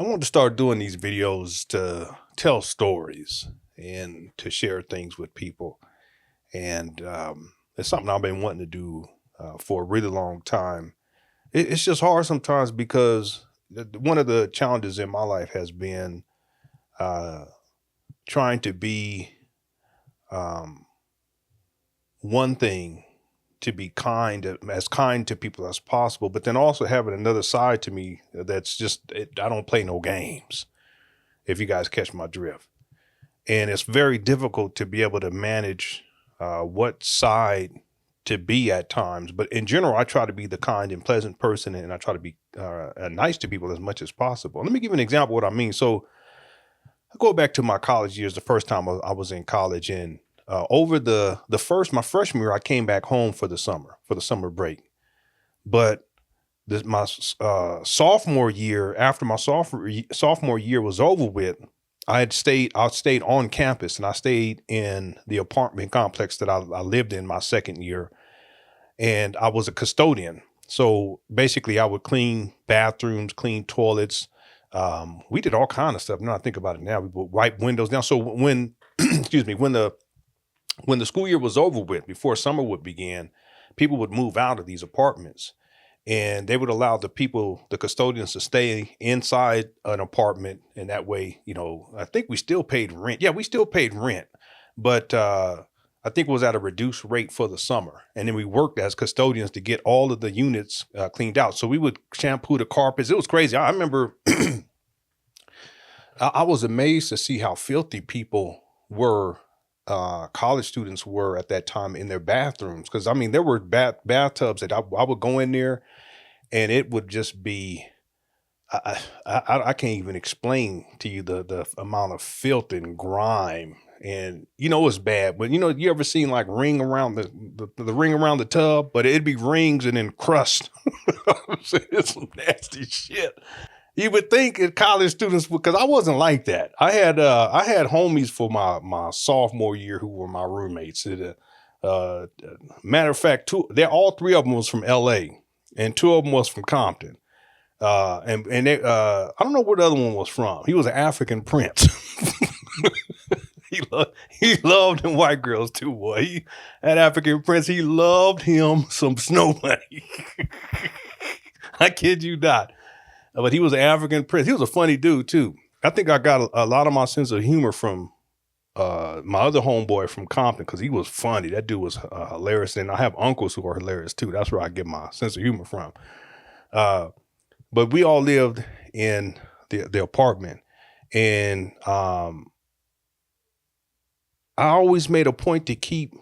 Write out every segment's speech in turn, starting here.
I want to start doing these videos to tell stories and to share things with people. And it's something I've been wanting to do for a really long time. It's just hard sometimes because one of the challenges in my life has been uh, trying to be um, one thing, to be as kind to people as possible, but then also having another side to me that's I don't play no games, if you guys catch my drift. And it's very difficult to be able to manage what side to be at times. But in general, I try to be the kind and pleasant person, and I try to be nice to people as much as possible. Let me give you an example of what I mean. So I go back to my college years. The first time I was in college, and over the first my freshman year, I came back home for the summer break. But my sophomore year, after my sophomore year was over with, I stayed on campus, and I stayed in the apartment complex that I lived in my second year, and I was a custodian. So basically, I would clean bathrooms, clean toilets. We did all kind of stuff. Now I think about it now, we would wipe windows down. So when, excuse me, when the school year was over with, before summer would begin, people would move out of these apartments, and they would allow the custodians to stay inside an apartment. And that way, I think we still paid rent. Yeah, we still paid rent, but I think it was at a reduced rate for the summer. And then we worked as custodians to get all of the units cleaned out. So we would shampoo the carpets. It was crazy. I remember I was amazed to see how filthy people were. College students were at that time in their bathrooms, because I mean there were bathtubs that I would go in there, and it would just be I can't even explain to you the amount of filth and grime. And it's bad, but you ever seen like ring around the ring around the tub, but it'd be rings and then crust. It's some nasty shit. You would think that college students, because I wasn't like that. I had homies for my sophomore year who were my roommates. Matter of fact, all three of them was from L.A. and two of them was from Compton. And they, I don't know where the other one was from. He was an African prince. He loved them white girls too, boy. That African prince, he loved him some Snow Bunny. I kid you not. But he was an African prince. He was a funny dude too. I think I got a lot of my sense of humor from my other homeboy from Compton, because he was funny. That dude was hilarious. And I have uncles who are hilarious too. That's where I get my sense of humor from. But we all lived in the apartment, and I always made a point to keep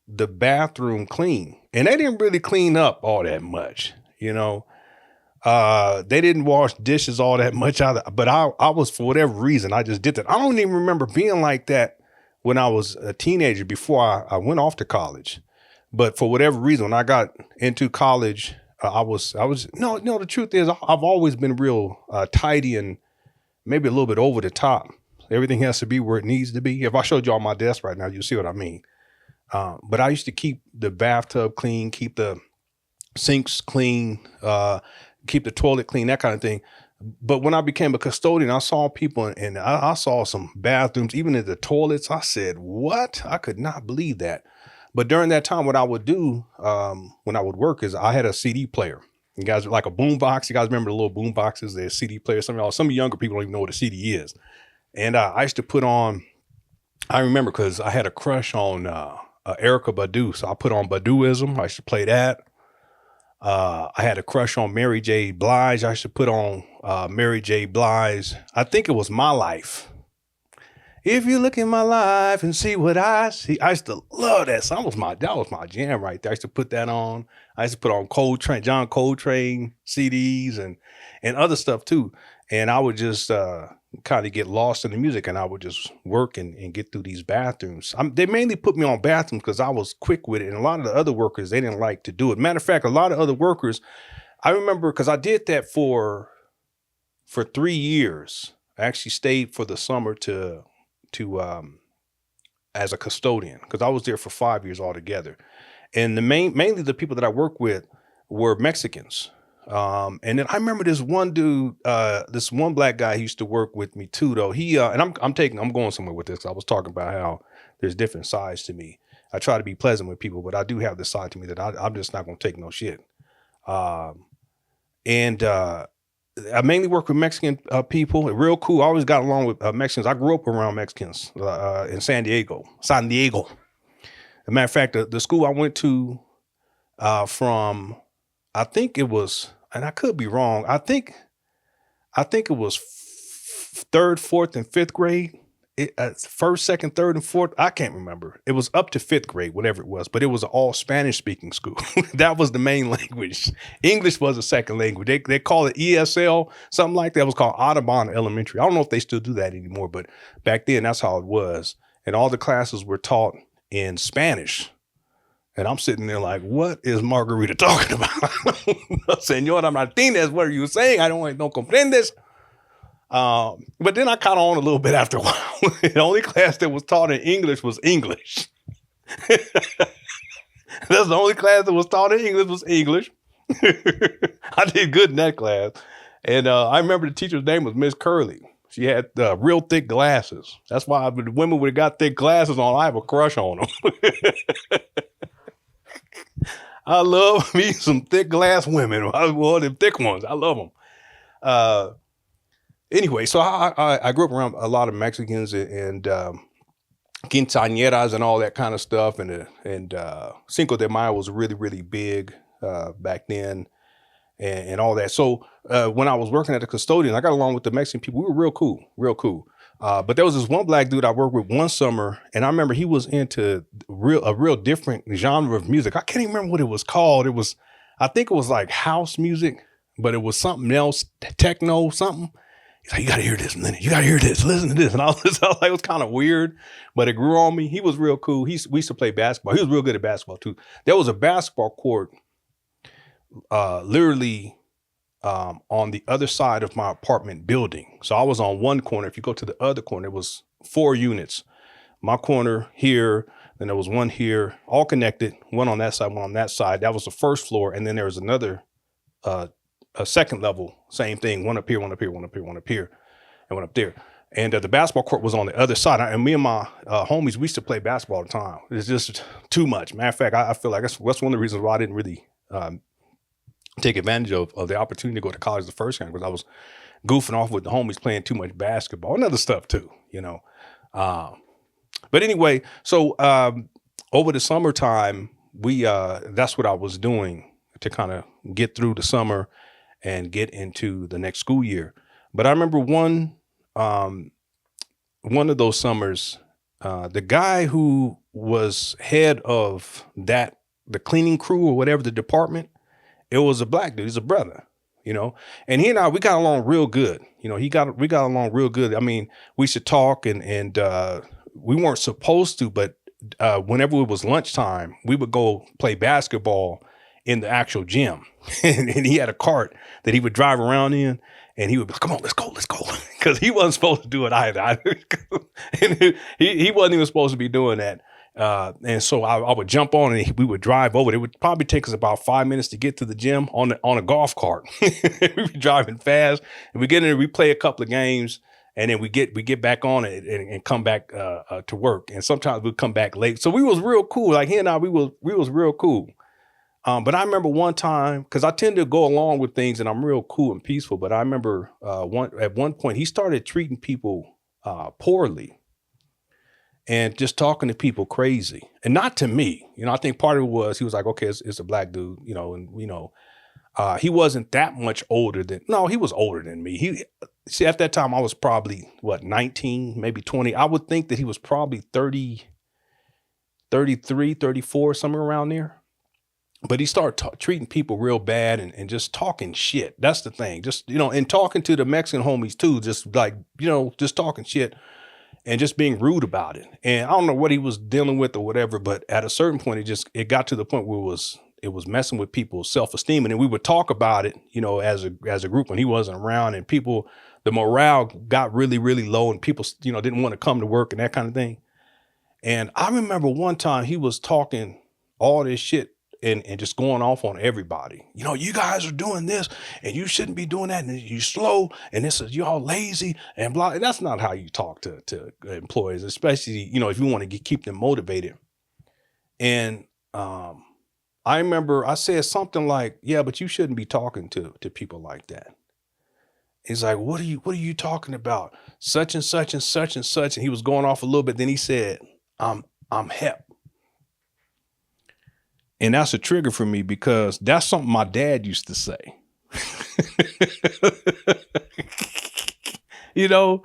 the bathroom clean, and they didn't really clean up all that much, They didn't wash dishes all that much either, but I was, for whatever reason, I just did that. I don't even remember being like that when I was a teenager, before I went off to college. But for whatever reason, when I got into college, no, the truth is I've always been real tidy, and maybe a little bit over the top. Everything has to be where it needs to be. If I showed you all my desk right now, you'll see what I mean. But I used to keep the bathtub clean, keep the sinks clean, keep the toilet clean, that kind of thing. But when I became a custodian, I saw people, and I saw some bathrooms, even in the toilets. I said, what? I could not believe that. But during that time, what I would do when I would work is I had a CD player. You guys, like a boom box. You guys remember the little boom boxes? They're CD players. Some younger people don't even know what a CD is. And I used to put on, I remember because I had a crush on Erykah Badu. So I put on Baduism. I used to play that. I had a crush on Mary J. Blige. I used to put on Mary J. Blige. I think it was My Life. If you look in my life and see what I see. I used to love that song. That was my jam right there. I used to put that on. I used to put on John Coltrane CDs and other stuff too. And I would just kind of get lost in the music, and I would just work and get through these bathrooms. They mainly put me on bathrooms because I was quick with it. And a lot of the other workers, they didn't like to do it. Matter of fact, a lot of other workers, I remember, because I did that for 3 years. I actually stayed for the summer to as a custodian, because I was there for 5 years altogether. And mainly the people that I worked with were Mexicans. And then I remember this one dude, this one black guy who used to work with me too, though. He and I'm going somewhere with this. I was talking about how there's different sides to me. I try to be pleasant with people, but I do have this side to me that I'm just not gonna take no shit. Um, and I mainly work with Mexican people. Real cool. I always got along with Mexicans. I grew up around Mexicans in San Diego. As a matter of fact, the school I went to from, I think it was, and I could be wrong. I think it was third, fourth, and fifth grade. First, second, third, and fourth. I can't remember. It was up to fifth grade, whatever it was, but it was an all Spanish speaking school. That was the main language. English was a second language. They call it ESL, something like that. It was called Audubon Elementary. I don't know if they still do that anymore, but back then that's how it was. And all the classes were taught in Spanish. And I'm sitting there like, what is Margarita talking about? Señora Martinez, what are you saying? I don't comprendes. But then I caught on a little bit after a while. The only class that was taught in English was English. That's the only class that was taught in English was English. I did good in that class. And I remember the teacher's name was Miss Curley. She had real thick glasses. That's why the women would have got thick glasses on. I have a crush on them. I love me some thick glass women. Well, them thick ones. I love them. Anyway, so I grew up around a lot of Mexicans and quinceañeras and all that kind of stuff. And Cinco de Mayo was really, really big back then and all that. So when I was working at the custodian, I got along with the Mexican people. We were real cool, real cool. But there was this one black dude I worked with one summer, and I remember he was into a real different genre of music. I can't even remember what it was called. I think it was like house music, but it was something else, techno, something. He's like, you got to hear this, Lenon. You got to hear this. Listen to this. And I was like, it was kind of weird, but it grew on me. He was real cool. We used to play basketball. He was real good at basketball too. There was a basketball court literally on the other side of my apartment building. So I was on one corner. If you go to the other corner, it was 4 units. My corner here, then there was one here, all connected, one on that side, one on that side. That was the first floor. And then there was another, a second level, same thing, one up here, one up here, one up here, one up here, and one up there. And the basketball court was on the other side. And me and my homies, we used to play basketball all the time. It's just too much. Matter of fact, I feel like that's one of the reasons why I didn't really take advantage of the opportunity to go to college the first time, because I was goofing off with the homies playing too much basketball and other stuff too, you know. But anyway, so over the summertime, that's what I was doing to kind of get through the summer and get into the next school year. But I remember one of those summers, the guy who was head of the cleaning crew or whatever, the department, it was a black dude. He's a brother, you know, and he and I, we got along real good. You know, we got along real good. I mean, we used to talk and we weren't supposed to, but whenever it was lunchtime, we would go play basketball in the actual gym. And he had a cart that he would drive around in, and he would be like, come on, let's go. Because he wasn't supposed to do it either. And he wasn't even supposed to be doing that. And so I would jump on and we would drive over. It would probably take us about 5 minutes to get to the gym on a golf cart. We'd be driving fast, and we get in there, we play a couple of games, and then we get back on it and come back to work. And sometimes we'd come back late. So we was real cool. Like he and I, we was real cool. But I remember one time, because I tend to go along with things and I'm real cool and peaceful. But I remember at one point he started treating people poorly. And just talking to people crazy, and not to me. You know, I think part of it was he was like, okay, it's a black dude, you know, and you know, he wasn't that much older than. No, he was older than me. See, at that time I was probably 19, maybe 20. I would think that he was probably 30, 33, 34, somewhere around there. But he started treating people real bad and just talking shit. That's the thing. Just, you know, and talking to the Mexican homies too, just like, you know, just talking shit. And just being rude about it. And I don't know what he was dealing with or whatever, but at a certain point, it got to the point where it was messing with people's self-esteem. And then we would talk about it, you know, as a group when he wasn't around, and the morale got really, really low, and people, you know, didn't want to come to work and that kind of thing. And I remember one time he was talking all this shit and just going off on everybody. You know, you guys are doing this and you shouldn't be doing that. And you slow and this is, you all lazy and blah. That's not how you talk to employees, especially, you know, if you want to keep them motivated. And I remember I said something like, yeah, but you shouldn't be talking to people like that. He's like, what are you talking about? Such and such and such and such. And he was going off a little bit. Then he said, I'm hep. And that's a trigger for me because that's something my dad used to say. You know,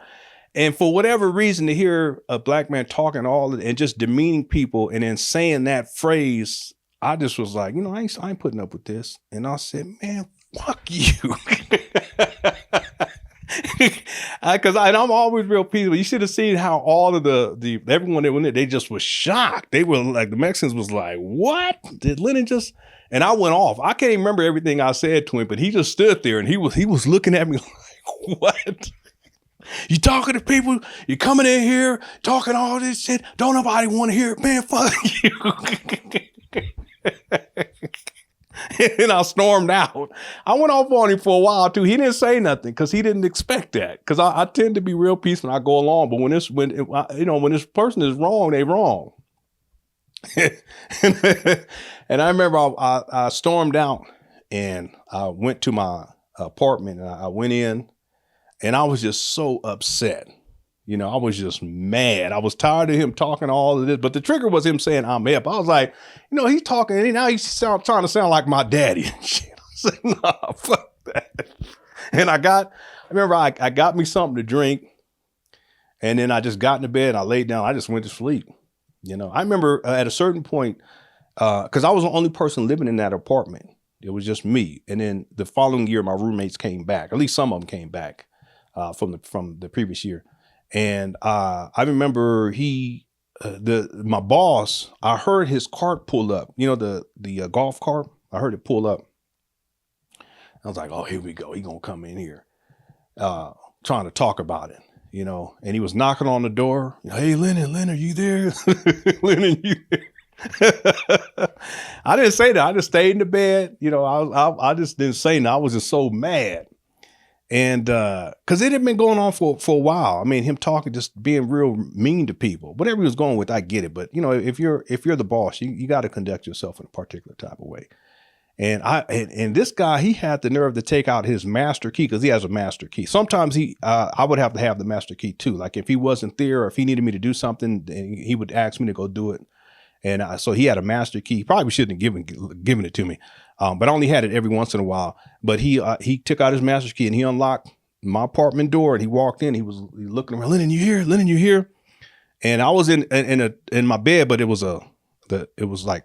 and for whatever reason, to hear a black man talking all and just demeaning people and then saying that phrase, I just was like, you know, I ain't putting up with this. And I said, man, fuck you. Because I'm always real peaceful. You should have seen how all of the everyone that went there, they just was shocked. They were like, the Mexicans was like, what? Did Lenon just? And I went off. I can't even remember everything I said to him, but he just stood there and he was looking at me like, what? You talking to people? You coming in here talking all this shit? Don't nobody want to hear it, man. Fuck you. And I stormed out. I went off on him for a while too. He didn't say nothing because he didn't expect that. Because I tend to be real peaceful and I go along. But when this person is wrong, they wrong. And I remember I stormed out and I went to my apartment and I went in and I was just so upset. You know, I was just mad. I was tired of him talking all of this, but the trigger was him saying I'm hip. I was like, you know, he's talking and now he's trying to sound like my daddy and shit. I said, nah, fuck that. And I remember I got me something to drink and then I just got into bed and I laid down. I just went to sleep. You know, I remember at a certain point, because I was the only person living in that apartment. It was just me. And then the following year, my roommates came back. At least some of them came back from the previous year. And I remember my boss, I heard his cart pull up, you know, the golf cart. I heard it pull up. I was like, oh, here we go. He gonna come in here trying to talk about it, you know, and he was knocking on the door. Hey, Lenon, are you there? Lenon, you there? I didn't say that. I just stayed in the bed. You know, I just didn't say that. I was just so mad. And because it had been going on for a while. I mean, him talking, just being real mean to people. Whatever he was going with, I get it. But, you know, if you're the boss, you got to conduct yourself in a particular type of way. And this guy, he had the nerve to take out his master key because he has a master key. Sometimes I would have to have the master key too. Like if he wasn't there or if he needed me to do something, he would ask me to go do it. And so he had a master key. He probably shouldn't have given it to me. But I only had it every once in a while. But he took out his master key and he unlocked my apartment door and he walked in. He was looking around. Lenon, you here? Lenon, you here? And I was in my bed, but it was like,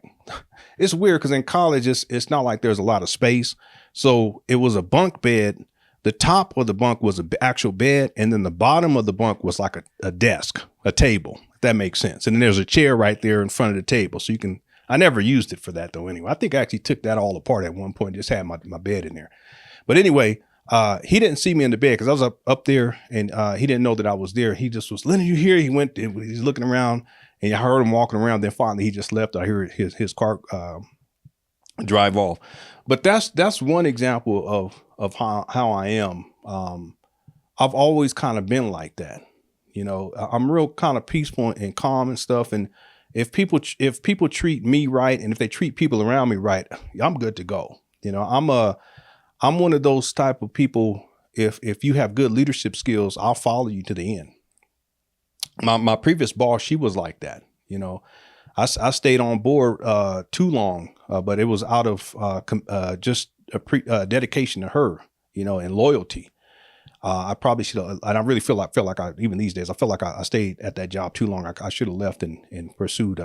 it's weird because in college it's not like there's a lot of space. So it was a bunk bed. The top of the bunk was an actual bed, and then the bottom of the bunk was like a desk, a table, if that makes sense. And then there's a chair right there in front of the table. So I never used it for that though anyway. I think I actually took that all apart at one point, just had my bed in there. But anyway, he didn't see me in the bed because I was up there and he didn't know that I was there. He just was, Lenon, you here? He's looking around and I heard him walking around. Then finally he just left. I heard his car drive off. But that's one example of how I am. I've always kind of been like that. You know, I'm real kind of peaceful and calm and stuff. And if people treat me right and if they treat people around me right, I'm good to go. You know, I'm one of those type of people. If you have good leadership skills, I'll follow you to the end. My previous boss, she was like that. You know, I stayed on board too long, but it was out of just a dedication to her, you know, and loyalty. I probably should have, and I really feel like even these days, I feel like I stayed at that job too long. I should have left and pursued,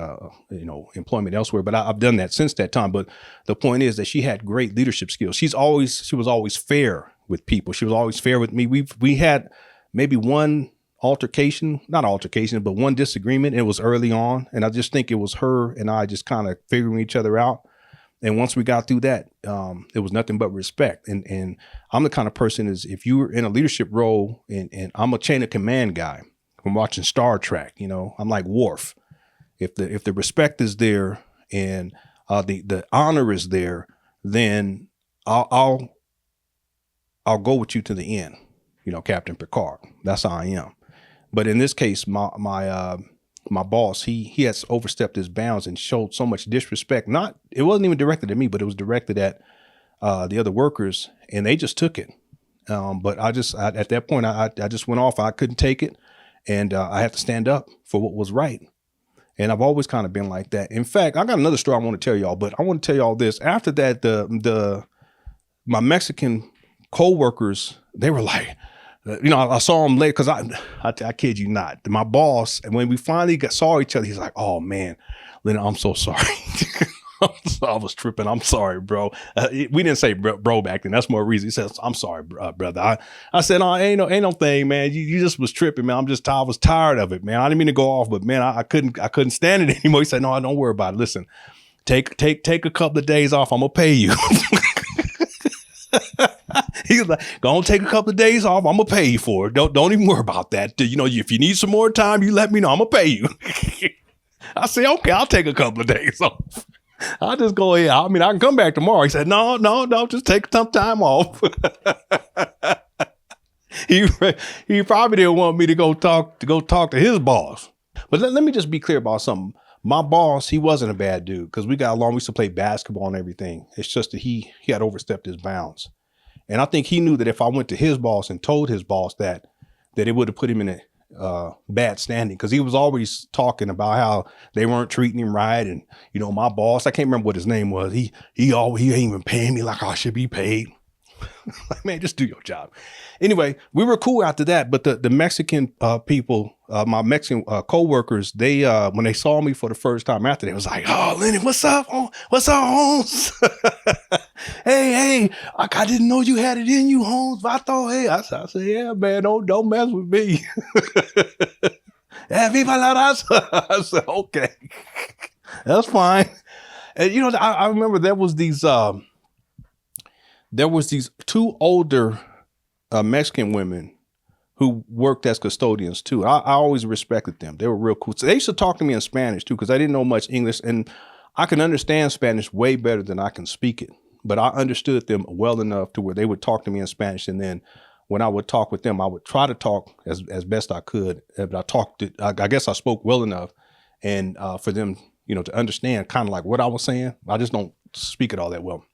you know, employment elsewhere, but I've done that since that time. But the point is that she had great leadership skills. She was always fair with people. She was always fair with me. We had maybe one not altercation, but one disagreement. It was early on. And I just think it was her and I just kind of figuring each other out. And once we got through that, it was nothing but respect. And I'm the kind of person is if you're in a leadership role and I'm a chain of command guy from watching Star Trek, you know, I'm like Worf. If the respect is there and the honor is there, then I'll go with you to the end, Captain Picard. That's how I am. But in this case, my boss, he has overstepped his bounds and showed so much disrespect. It wasn't even directed at me, but it was directed at the other workers, and they just took it. But at that point, I just went off. I couldn't take it, and I had to stand up for what was right. And I've always kind of been like that. In fact, I got another story I want to tell y'all, but I want to tell y'all this. After that, my Mexican co-workers, they were like, I saw him later because I kid you not. My boss, and when we finally saw each other, he's like, "Oh man, Lenon, I'm so sorry." I was tripping. I'm sorry, bro. We didn't say bro back then. That's more reason. He says, "I'm sorry, brother." I said, "No, ain't no thing, man. You just was tripping, man. I was tired of it, man. I didn't mean to go off, but man, I couldn't stand it anymore." He said, "No, don't worry about it. Listen, take a couple of days off. I'm gonna pay you." He was like, "Go on, take a couple of days off. I'm gonna pay you for it. Don't even worry about that. If you need some more time, you let me know. I'm gonna pay you." I said, "Okay, I'll take a couple of days off. I'll just go ahead. I mean, I can come back tomorrow." He said, No, just take some time off." He probably didn't want me to go talk to his boss. But let me just be clear about something. My boss, he wasn't a bad dude because we got along. We used to play basketball and everything. It's just that he had overstepped his bounds. And I think he knew that if I went to his boss and told his boss that it would have put him in a bad standing, because he was always talking about how they weren't treating him right. And, my boss, I can't remember what his name was. He ain't even paying me like I should be paid. Like, man, just do your job. Anyway, we were cool after that. But the Mexican people, my Mexican co-workers, they when they saw me for the first time after, they was like, "Oh, Lenny, what's up? What's up, Holmes?" hey, I didn't know you had it in you, Holmes. I thought, hey, I said, "Yeah, man, don't mess with me." "Yeah, viva la raza." I said, "Okay, that's fine." And I remember there was these two older Mexican women who worked as custodians too. I always respected them. They were real cool. So they used to talk to me in Spanish too, because I didn't know much English, and I can understand Spanish way better than I can speak it. But I understood them well enough to where they would talk to me in Spanish, and then when I would talk with them, I would try to talk as best I could. But I guess I spoke well enough, and for them, to understand kind of like what I was saying. I just don't speak it all that well.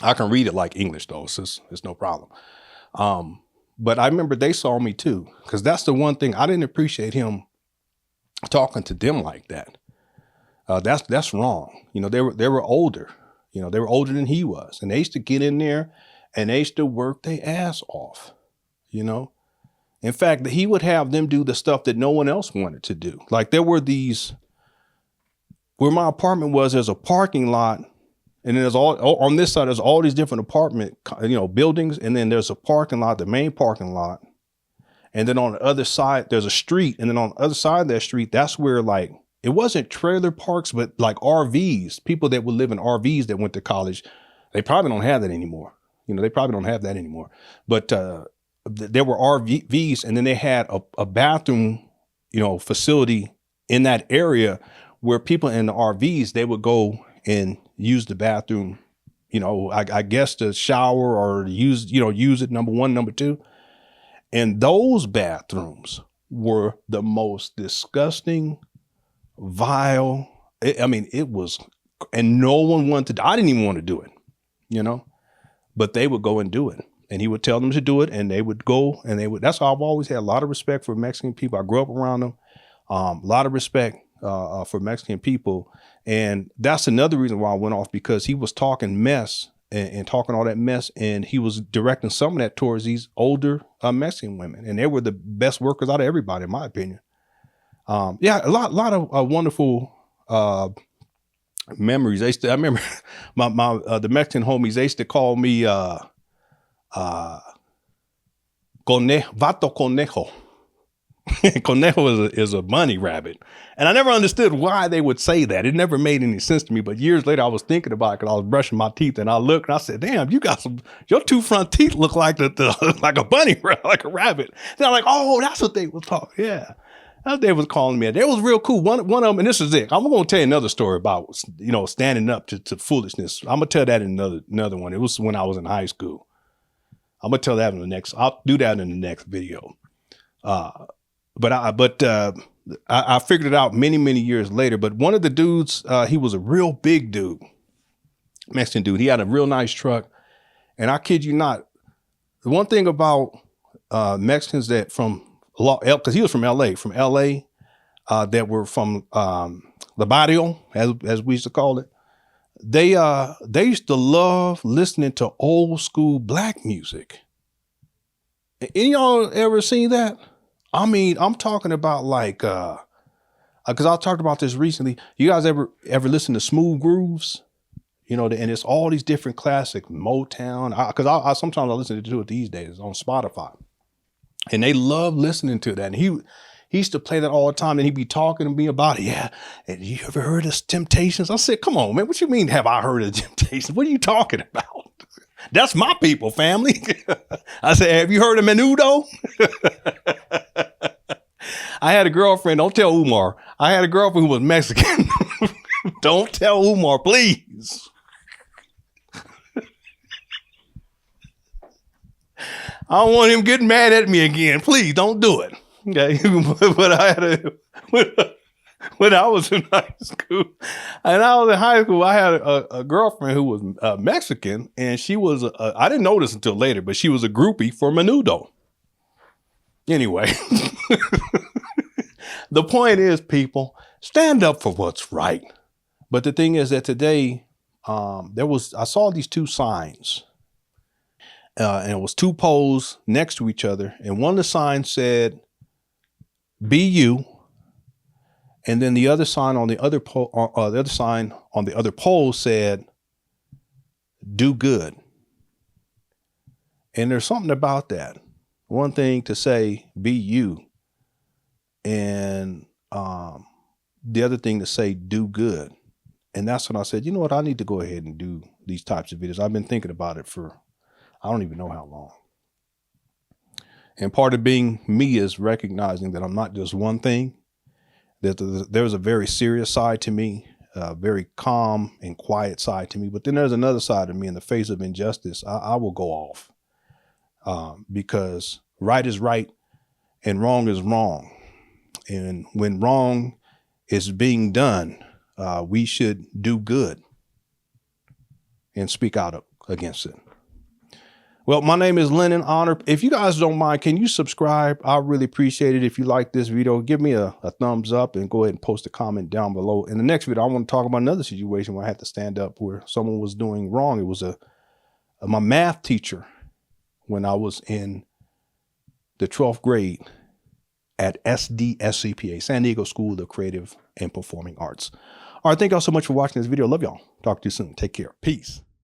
I can read it like English though, so it's no problem. But I remember they saw me too, because that's the one thing I didn't appreciate him talking to them like that. That's wrong. They were older. They were older than he was, and they used to get in there and they used to work their ass off. In fact, he would have them do the stuff that no one else wanted to do. Like there were where my apartment was, there's a parking lot. And then there's on this side, there's all these different apartment, buildings. And then there's a parking lot, the main parking lot. And then on the other side, there's a street. And then on the other side of that street, that's where it wasn't trailer parks, but like RVs, people that would live in RVs that went to college. They probably don't have that anymore. They probably don't have that anymore. But there were RVs, and then they had a bathroom, facility in that area where people in the RVs, they would go and use the bathroom, I guess to shower or use it, number one, number two. And those bathrooms were the most disgusting, vile. It was, and no one wanted to, I didn't even want to do it, but they would go and do it. And he would tell them to do it, and they would go and that's why I've always had a lot of respect for Mexican people. I grew up around them, a lot of respect for Mexican people. And that's another reason why I went off, because he was talking mess and talking all that mess. And he was directing some of that towards these older Mexican women. And they were the best workers out of everybody, in my opinion. A lot of wonderful memories. I remember the Mexican homies, they used to call me Vato Conejo. Conejo is a bunny rabbit. And I never understood why they would say that. It never made any sense to me. But years later, I was thinking about it because I was brushing my teeth, and I looked and I said, "Damn, your two front teeth look like like a bunny, like a rabbit." Then I'm like, "Oh, that's what they were talking." Yeah. They was calling me. It was real cool. One of them, and this is it. I'm going to tell you another story about, standing up to foolishness. I'm going to tell that in another one. It was when I was in high school. I'm going to tell that I'll do that in the next video. But I figured it out many, many years later. But one of the dudes, he was a real big dude, Mexican dude. He had a real nice truck. And I kid you not, the one thing about Mexicans that because he was from LA, that were from the barrio, as we used to call it, they used to love listening to old school black music. Any y'all ever seen that? I mean, I'm talking about like, because I talked about this recently. You guys ever listen to Smooth Grooves? And it's all these different classic Motown. Because I sometimes I listen to it these days on Spotify, and they love listening to that. And he used to play that all the time, and he'd be talking to me about it. Yeah, and you ever heard of Temptations? I said, come on, man. What you mean? Have I heard of Temptations? What are you talking about? That's my people, family. I said, have you heard of Menudo? I had a girlfriend. Don't tell Umar. I had a girlfriend who was Mexican. Don't tell Umar, please. I don't want him getting mad at me again. Please don't do it. Okay. But when I was in high school, I had a girlfriend who was Mexican, and she was, I didn't know this until later, but she was a groupie for Menudo. Anyway, the point is, people, stand up for what's right. But the thing is that today, I saw these two signs. And it was two poles next to each other. And one of the signs said, be you. And then the other sign on the other pole, the other sign on the other pole said, do good. And there's something about that. One thing to say, be you. And the other thing to say, do good. And that's when I said, you know what? I need to go ahead and do these types of videos. I've been thinking about it for I don't even know how long. And part of being me is recognizing that I'm not just one thing, that there's a very serious side to me, a very calm and quiet side to me. But then there's another side of me. In the face of injustice, I will go off because right is right and wrong is wrong. And when wrong is being done, we should do good and speak out against it. Well, my name is Lenon Honor. If you guys don't mind, can you subscribe? I really appreciate it. If you like this video, give me a thumbs up and go ahead and post a comment down below. In the next video, I want to talk about another situation where I had to stand up where someone was doing wrong. It was my math teacher when I was in the 12th grade at SDSCPA, San Diego School of Creative and Performing Arts. All right, thank y'all so much for watching this video. Love y'all. Talk to you soon. Take care. Peace.